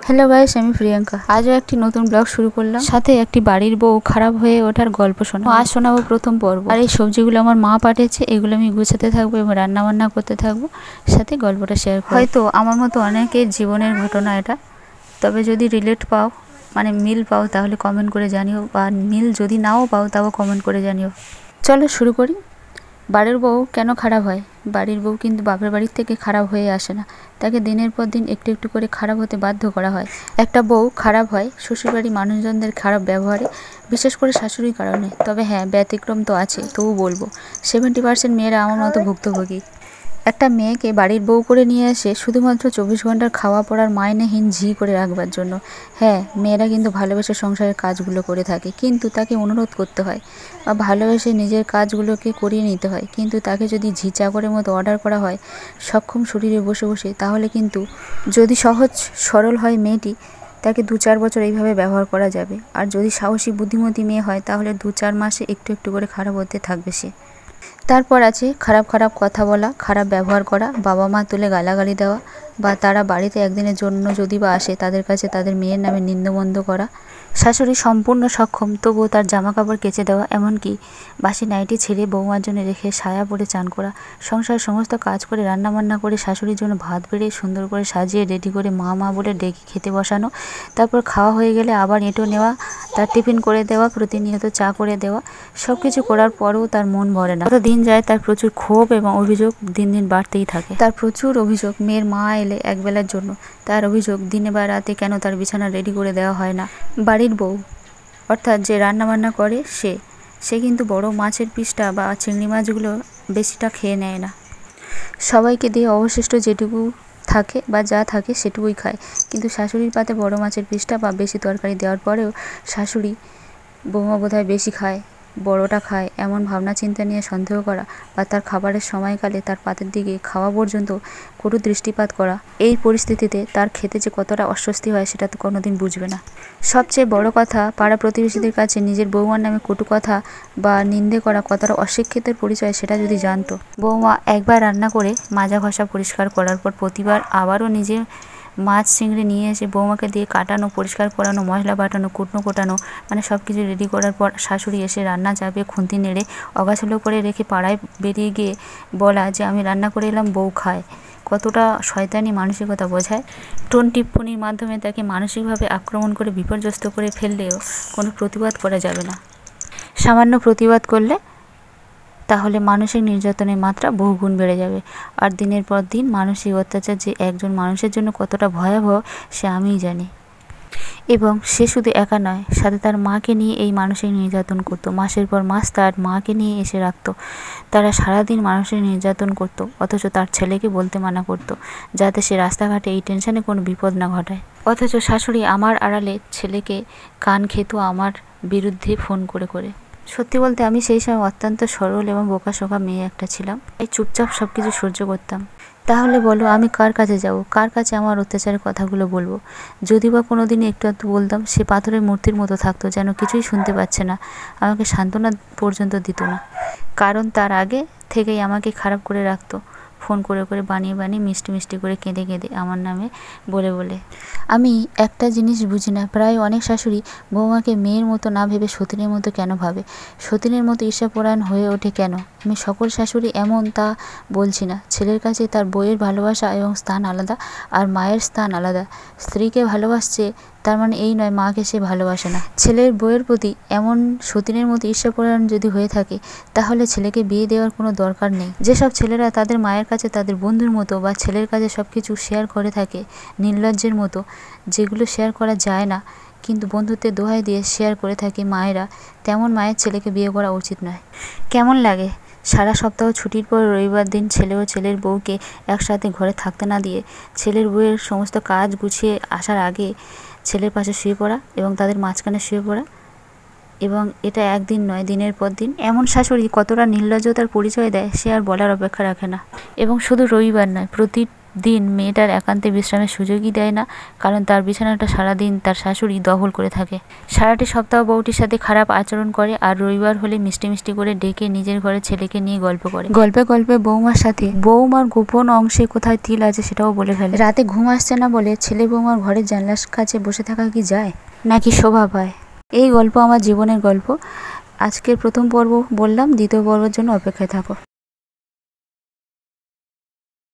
Hello guys, আমি প্রিয়াঙ্কা। আজও একটি নতুন ব্লগ শুরু করলাম, সাথে একটি বাড়ির বউ খারাপ হয়ে ওঠার গল্প শোনাবো। আজ শোনাবো প্রথম পর্ব। আর এই সবজিগুলো আমার মা পাঠিয়েছে, এগুলো আমি গুছাতে থাকবো এবং রান্না বান্না করতে থাকবো, সাথে গল্পটা শেয়ার করবো। হয়তো আমার মতো অনেকের জীবনের ঘটনা এটা, তবে যদি রিলেট পাও, মানে মিল পাও, তাহলে কমেন্ট করে জানিও, বা মিল যদি নাও পাও তাও কমেন্ট করে জানিও। চলো শুরু করি। বাড়ির বউ কেন খারাপ হয়? বাড়ির বউ কিন্তু বাপের বাড়ির থেকে খারাপ হয়ে আসে না, তাকে দিনের পর দিন একটু একটু করে খারাপ হতে বাধ্য করা হয়। একটা বউ খারাপ হয় শ্বশুরবাড়ির মানুষজনদের খারাপ ব্যবহারে, বিশেষ করে শাশুড়ির কারণে। তবে হ্যাঁ, ব্যতিক্রম তো আছে, তবু বলবো 70% মেয়েরা আমার মতো ভুক্তভোগী। একটা মেয়েকে বাড়ির বউ করে নিয়ে আসে শুধুমাত্র 24 ঘন্টার খাওয়া পড়ার মাইনেহীন ঝি করে রাখবার জন্য। হ্যাঁ, মেয়েরা কিন্তু ভালোবেসে সংসারের কাজগুলো করে থাকে, কিন্তু তাকে অনুরোধ করতে হয়, বা ভালোবেসে নিজের কাজগুলোকে করিয়ে নিতে হয়। কিন্তু তাকে যদি ঝি চাকরের মতো অর্ডার করা হয় সক্ষম শরীরে বসে বসে, তাহলে কিন্তু, যদি সহজ সরল হয় মেয়েটি, তাকে 2-4 বছর এইভাবে ব্যবহার করা যাবে। আর যদি সাহসী বুদ্ধিমতী মেয়ে হয়, তাহলে 2-4 মাসে একটু একটু করে খারাপ হতে থাকবে সে। তারপর আছে খারাপ খারাপ কথা বলা, খারাপ ব্যবহার করা, বাবা মা তুলে গালাগালি দেওয়া, বা তারা বাড়িতে একদিনের জন্য যদি বা আসে, তাদের কাছে তাদের মেয়ের নামে নিন্দমন্দ করা। শাশুড়ি সম্পূর্ণ সক্ষম, তবুও তার জামা কাপড় কেচে দেওয়া, এমনকি বাসি নাইটি ছেড়ে বৌমার জন্য রেখে সায়া পরে চান করা, সংসার সমস্ত কাজ করে রান্নাবান্না করে শাশুড়ির জন্য ভাত বেড়ে সুন্দর করে সাজিয়ে রেডি করে মা মা বলে ডেকে খেতে বসানো, তারপর খাওয়া হয়ে গেলে আবার এঁটো নেওয়া, তার টিফিন করে দেওয়া, প্রতিনিয়ত চা করে দেওয়া। সব কিছু করার পরেও তার মন ভরে না। দিন যায়, তার প্রচুর ক্ষোভ এবং অভিযোগ দিন দিন বাড়তেই থাকে। তার প্রচুর অভিযোগ মেয়ের মা এলে একবেলার জন্য, তার অভিযোগ দিনে বা রাতে কেন তার বিছানা রেডি করে দেওয়া হয় না। বাড়ির বউ অর্থাৎ যে রান্না বান্না করে সে কিন্তু বড় মাছের পিসটা বা চিংড়ি মাছগুলো বেশিটা খেয়ে নেয় না, সবাইকে দিয়ে অবশিষ্ট যেটুকু থাকে বা যা থাকে সেটুকুই খায়। কিন্তু শাশুড়ির পাতে বড় মাছের পিসটা বা বেশি তরকারি দেওয়ার পরেও শাশুড়ি বৌমা বোধহয় বেশি খায়, বড়টা খায়, এমন ভাবনা চিন্তা নিয়ে সন্দেহ করা, বা তার খাবারের সময়কালে তার পাতের দিকে খাওয়া পর্যন্ত কটু দৃষ্টিপাত করা। এই পরিস্থিতিতে তার খেতে যে কতটা অস্বস্তি হয় সেটা তো কোনোদিন বুঝবে না। সবচেয়ে বড় কথা, পাড়া প্রতিবেশীদের কাছে নিজের বৌমার নামে কটু কথা বা নিন্দে করা কতটা অশিক্ষিতের পরিচয় সেটা যদি জানতো। বৌমা একবার রান্না করে মাজা ঘষা পরিষ্কার করার পর প্রতিবার আবারও নিজে মাছ চিংড়ি নিয়ে এসে বৌমাকে দিয়ে কাটানো, পরিষ্কার করানো, মশলা বাটানো, কুটনো কোটানো, মানে সব কিছু রেডি করার পর শাশুড়ি এসে রান্না চাপিয়ে খুন্তি নেড়ে অগাছালো করে রেখে পাড়ায় বেরিয়ে গিয়ে বলা যে আমি রান্না করে এলাম, বউ খায়। কতটা শয়তানি মানসিকতা বোঝায়। টোন টিপ্পনির মাধ্যমে তাকে মানসিকভাবে আক্রমণ করে বিপর্যস্ত করে ফেললেও কোনো প্রতিবাদ করা যাবে না। সামান্য প্রতিবাদ করলে তাহলে মানসিক নির্যাতনের মাত্রা বহুগুণ বেড়ে যাবে। আর দিনের পর দিন মানসিক অত্যাচার যে একজন মানুষের জন্য কতটা ভয়াবহ সে আমিই জানি। এবং সে শুধু একা নয়, সাথে তার মাকে নিয়ে এই মানসিক নির্যাতন করতো। মাসের পর মাস তার মাকে নিয়ে এসে রাখতো। তারা সারাদিন মানসিক নির্যাতন করতো, অথচ তার ছেলেকে বলতে মানা করতো যাতে সে রাস্তাঘাটে এই টেনশনে কোনো বিপদ না ঘটায়। অথচ শাশুড়ি আমার আড়ালে ছেলেকে কান খেত আমার বিরুদ্ধে ফোন করে করে। সত্যি বলতে আমি সেই সময় অত্যন্ত সরল এবং বোকাশোকা মেয়ে একটা ছিলাম। এই চুপচাপ সব কিছু সহ্য করতাম। তাহলে বলো আমি কার কাছে যাব, কার কাছে আমার অত্যাচারের কথাগুলো বলবো? যদি বা কোনো দিন একটু একটু বলতাম, সে পাথরের মূর্তির মতো থাকতো, যেন কিছুই শুনতে পাচ্ছে না, আমাকে সান্ত্বনা পর্যন্ত দিত না। কারণ তার আগে থেকেই আমাকে খারাপ করে রাখতো, ফোন করে করে বানিয়ে বানিয়ে মিষ্টি মিষ্টি করে কেঁদে কেঁদে আমার নামে বলে বলে। আমি একটা জিনিস বুঝি না, প্রায় অনেক শাশুড়ি বৌমাকে মেয়ের মতো না ভেবে সতীনের মতো কেন ভাবে, সতীনের মতো ঈর্ষাপরায়ণ হয়ে ওঠে কেন? আমি সকল শাশুড়ি এমন তা বলছি না। ছেলের কাছে তার বউয়ের ভালোবাসা এবং স্থান আলাদা, আর মায়ের স্থান আলাদা। স্ত্রীকে ভালোবাসছে তার মানে এই নয় মাকে সে ভালোবাসে না। ছেলের বউয়ের প্রতি এমন সতীনের মতো ঈর্ষাপরায়ণ যদি হয়ে থাকে, তাহলে ছেলেকে বিয়ে দেওয়ার কোনো দরকার নেই। যেসব ছেলেরা তাদের মায়ের কাছে তাদের বন্ধুর মতো বা ছেলের কাছে সব কিছু শেয়ার করে থাকে নির্লজ্জের মতো, যেগুলো শেয়ার করা যায় না কিন্তু বন্ধুত্বের দোহাই দিয়ে শেয়ার করে থাকে মায়েরা, তেমন মায়ের ছেলেকে বিয়ে করা উচিত নয়। কেমন লাগে সারা সপ্তাহ ছুটির পর রবিবার দিন ছেলে ও ছেলের বউকে একসাথে ঘরে থাকতে না দিয়ে ছেলের বউয়ের সমস্ত কাজ গুছিয়ে আসার আগে ছেলের পাশে শুয়ে পড়া এবং তাদের মাঝখানে শুয়ে পড়া, এবং এটা একদিন নয় দিনের পর দিন। এমন শাশুড়ি কতটা নির্লজ্জতার পরিচয় দেয় সে আর বলার অপেক্ষা রাখে না। এবং শুধু রবিবার নয়, প্রতি দিন মেয়েটার একান্তে বিশ্রামের সুযোগই দেয় না, কারণ তার বিছানাটা সারাদিন তার শাশুড়ি দখল করে থাকে। সারাটি সপ্তাহ বউটির সাথে খারাপ আচরণ করে, আর রবিবার হলে মিষ্টি মিষ্টি করে ডেকে নিজের ঘরে ছেলেকে নিয়ে গল্প করে। গল্পে গল্পে বৌমার সাথে বৌমার গোপন অংশে কোথায় তিল আছে সেটাও বলে ফেলে। রাতে ঘুম আসছে না বলে ছেলে বৌমার ঘরের জানলার কাছে বসে থাকা কি যায়, নাকি শোভা পায়? এই গল্প আমার জীবনের গল্প। আজকের প্রথম পর্ব বললাম, দ্বিতীয় পর্বের জন্য অপেক্ষায় থাকো।